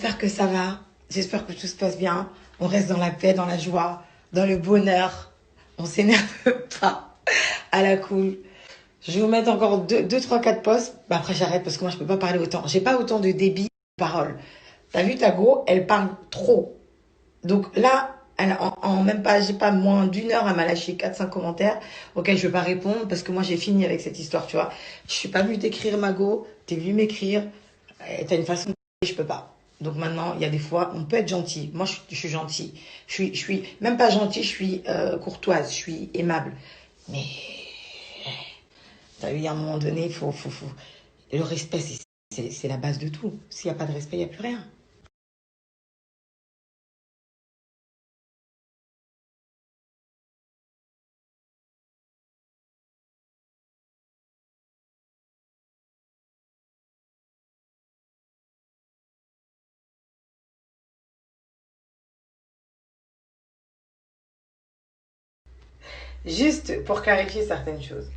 j'espère que ça va. J'espère que tout se passe bien. On reste dans la paix, dans la joie, dans le bonheur. On s'énerve pas. À la cool. Je vais vous mettre encore 2, 3, 4 posts. Bah après, j'arrête parce que moi, je peux pas parler autant. J'ai pas autant de débit de parole. T'as vu, ta go, elle parle trop. Donc là, en même pas, j'ai pas moins d'une heure, elle m'a lâché 4, 5 commentaires auxquels je vais pas répondre parce que moi, j'ai fini avec cette histoire, tu vois. Je suis pas venue t'écrire, Mago. T'es venu m'écrire. T'as une façon de je peux pas. Donc maintenant, il y a des fois, on peut être gentil. Moi, je suis gentille. Je suis même pas gentille, je suis courtoise, je suis aimable. Mais t'as vu, à un moment donné, le respect, c'est la base de tout. S'il n'y a pas de respect, il n'y a plus rien. Juste pour clarifier certaines choses.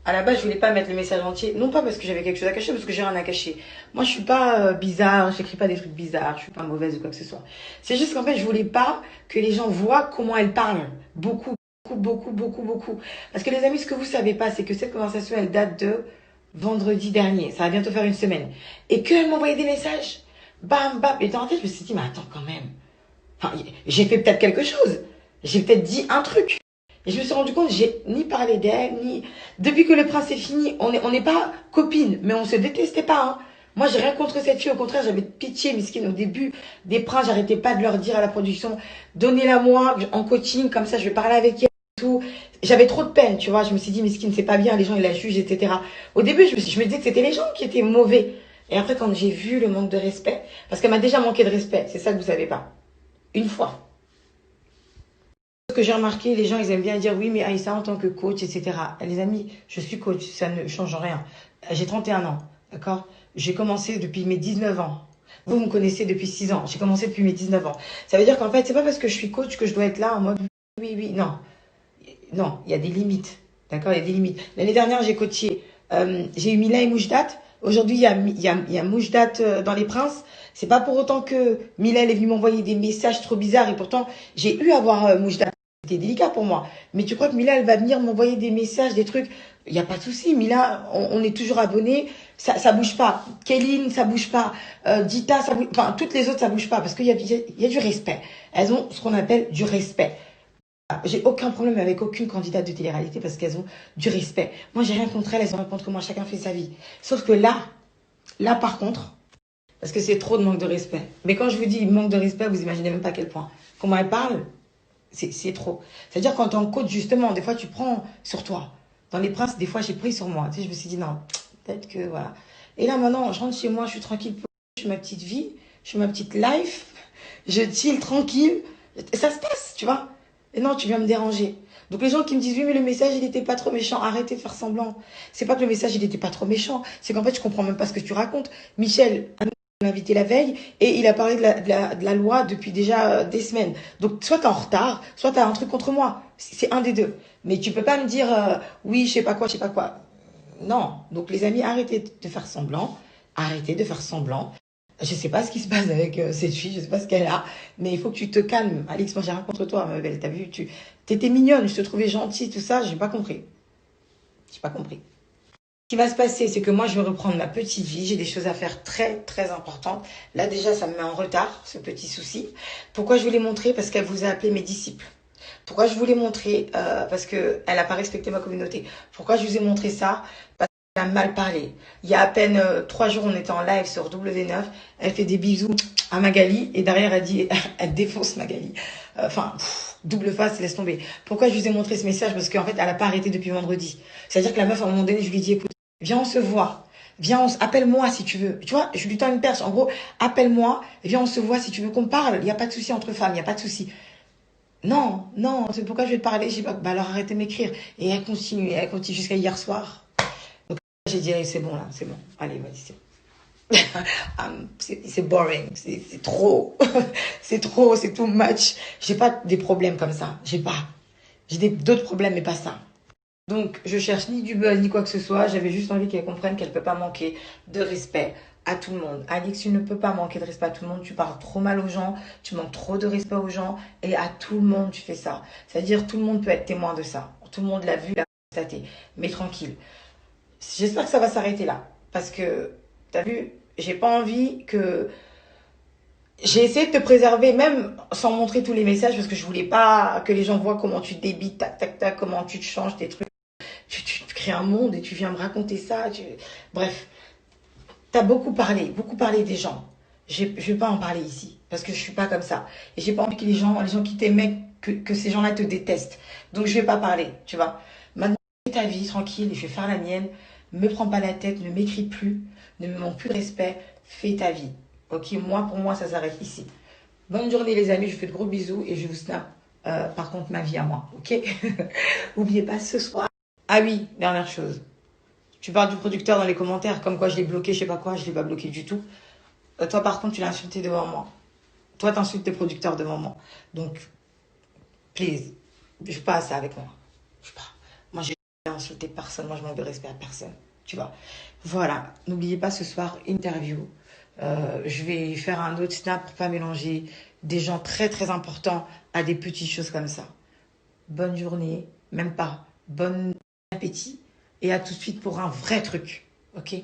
À la base, je voulais pas mettre le message entier, non pas parce que j'avais quelque chose à cacher, parce que j'ai rien à cacher. Moi, je suis pas bizarre, j'écris pas des trucs bizarres, je suis pas mauvaise ou quoi que ce soit. C'est juste qu'en fait, je voulais pas que les gens voient comment elle parle. Beaucoup, beaucoup, beaucoup, beaucoup, beaucoup. Parce que les amis, ce que vous savez pas, c'est que cette conversation, elle date de vendredi dernier. Ça va bientôt faire une semaine. Et qu'elle m'envoyait des messages. Bam, bam. Et dans la tête, je me suis dit, mais attends, quand même. Enfin, j'ai fait peut-être quelque chose. J'ai peut-être dit un truc. Et je me suis rendu compte, j'ai ni parlé d'elle, ni... Depuis que le prince est fini, on n'est pas copines, mais on se détestait pas, hein. Moi, j'ai rien contre cette fille, au contraire, j'avais pitié, Miskine, au début des princes, j'arrêtais pas de leur dire à la production, donnez-la moi en coaching, comme ça, je vais parler avec elle et tout. J'avais trop de peine, tu vois, je me suis dit, Miskine, c'est pas bien, les gens, ils la jugent, etc. Au début, je me disais que c'était les gens qui étaient mauvais. Et après, quand j'ai vu le manque de respect, parce qu'elle m'a déjà manqué de respect, c'est ça que vous savez pas. Une fois. Ce que j'ai remarqué, les gens, ils aiment bien dire oui, mais Aïssa en tant que coach, etc. Les amis, je suis coach, ça ne change rien. J'ai 31 ans, d'accord? J'ai commencé depuis mes 19 ans. Vous me connaissez depuis 6 ans. J'ai commencé depuis mes 19 ans. Ça veut dire qu'en fait, c'est pas parce que je suis coach que je dois être là en mode oui, oui, non. Non, il y a des limites. D'accord? Il y a des limites. L'année dernière, j'ai coaché. J'ai eu Mila et Moujdat. Aujourd'hui, il y a Moujdat dans Les Princes. C'est pas pour autant que Mila, elle est venue m'envoyer des messages trop bizarres. Et pourtant, j'ai eu à voir Moujdat. C'était délicat pour moi. Mais tu crois que Mila, elle va venir m'envoyer des messages, des trucs? Il n'y a pas de souci. Mila, on est toujours abonnés. Ça bouge pas. Kéline, ça bouge pas. Dita, ça bouge. Enfin, toutes les autres, ça bouge pas. Parce qu'il y a du respect. Elles ont ce qu'on appelle du respect. J'ai aucun problème avec aucune candidate de télé-réalité parce qu'elles ont du respect. Moi, j'ai rien contre elles, elles ont rien contre moi, chacun fait sa vie. Sauf que là par contre, parce que c'est trop de manque de respect. Mais quand je vous dis manque de respect, vous imaginez même pas à quel point. Comment elle parle, c'est trop. C'est-à-dire quand on coach, justement, des fois tu prends sur toi. Dans Les Princes, des fois j'ai pris sur moi. Tu sais, je me suis dit non, peut-être que voilà. Et là maintenant, je rentre chez moi, je suis tranquille, je fais ma petite vie, je fais ma petite life, je chill tranquille. Ça se passe, tu vois. Et non, tu viens me déranger. Donc les gens qui me disent oui mais le message il était pas trop méchant, arrêtez de faire semblant. C'est pas que le message il était pas trop méchant, c'est qu'en fait je comprends même pas ce que tu racontes. Michel m'a invité la veille et il a parlé de la loi depuis déjà des semaines. Donc soit t'es en retard, soit t'as un truc contre moi. C'est un des deux. Mais tu peux pas me dire oui je sais pas quoi, je sais pas quoi. Non. Donc les amis, arrêtez de faire semblant, arrêtez de faire semblant. Je sais pas ce qui se passe avec cette fille, je sais pas ce qu'elle a, mais il faut que tu te calmes. Alix, moi j'ai rien contre toi, ma belle. T'as vu, t'étais mignonne, je te trouvais gentille, tout ça, j'ai pas compris. J'ai pas compris. Ce qui va se passer, c'est que moi je vais reprendre ma petite vie, j'ai des choses à faire très très importantes. Là déjà, ça me met en retard, ce petit souci. Pourquoi je voulais montrer? Parce qu'elle vous a appelé mes disciples. Pourquoi je voulais montrer? Parce qu'elle n'a pas respecté ma communauté. Pourquoi je vous ai montré ça? A mal parlé. Il y a à peine 3 jours, on était en live sur W9. Elle fait des bisous à Magali et derrière elle dit, elle défonce Magali. Enfin, double face, laisse tomber. Pourquoi je vous ai montré ce message? Parce qu'en fait, elle a pas arrêté depuis vendredi. C'est-à-dire que la meuf, à un moment donné, je lui dis, écoute, viens, on se voit. Viens, appelle-moi si tu veux. Tu vois, je lui tends une perche. En gros, appelle-moi, viens, on se voit si tu veux qu'on parle. Il n'y a pas de souci entre femmes, il n'y a pas de souci. Non, non, c'est pourquoi je vais te parler. J'ai pas, bah alors arrêtez de m'écrire. Et elle continue jusqu'à hier soir. J'ai dit, c'est bon là, c'est bon. Allez, vas-y, c'est bon. C'est boring, c'est trop. C'est trop, c'est too much. J'ai pas des problèmes comme ça. J'ai pas. J'ai d'autres problèmes, mais pas ça. Donc, je cherche ni du buzz, ni quoi que ce soit. J'avais juste envie qu'elle comprenne qu'elle peut pas manquer de respect à tout le monde. Alix, tu ne peux pas manquer de respect à tout le monde. Tu parles trop mal aux gens, tu manques trop de respect aux gens et à tout le monde tu fais ça. C'est-à-dire tout le monde peut être témoin de ça. Tout le monde l'a vu, l'a constaté. Mais tranquille. J'espère que ça va s'arrêter là. Parce que, t'as vu, j'ai pas envie que... J'ai essayé de te préserver, même sans montrer tous les messages, parce que je voulais pas que les gens voient comment tu te débites, tac, tac, tac, comment tu te changes tes trucs. Tu crées un monde et tu viens me raconter ça. Bref, t'as beaucoup parlé des gens. Je vais pas en parler ici, parce que je suis pas comme ça. Et j'ai pas envie que les gens qui t'aimaient, que ces gens-là te détestent. Donc je vais pas parler, tu vois. Maintenant, fais ta vie tranquille, je vais faire la mienne. Me prends pas la tête, ne m'écris plus, ne me manque plus de respect, fais ta vie. Ok, moi, pour moi, ça s'arrête ici. Bonne journée les amis, je vous fais de gros bisous et je vous snap. Par contre, ma vie à moi, ok. Oubliez pas ce soir. Ah oui, dernière chose. Tu parles du producteur dans les commentaires, comme quoi je l'ai bloqué, je sais pas quoi, je l'ai pas bloqué du tout. Toi, par contre, tu l'as insulté devant moi. Toi, t'insultes tes producteurs devant moi. Donc, please, je joue pas à ça avec moi. Je joue pas. Moi, j'ai insulté personne. Moi, je manque de respect à personne. Tu vois. Voilà. N'oubliez pas ce soir, interview. Je vais faire un autre snap pour pas mélanger des gens très très importants à des petites choses comme ça. Bonne journée, même pas. Bon appétit et à tout de suite pour un vrai truc. Ok?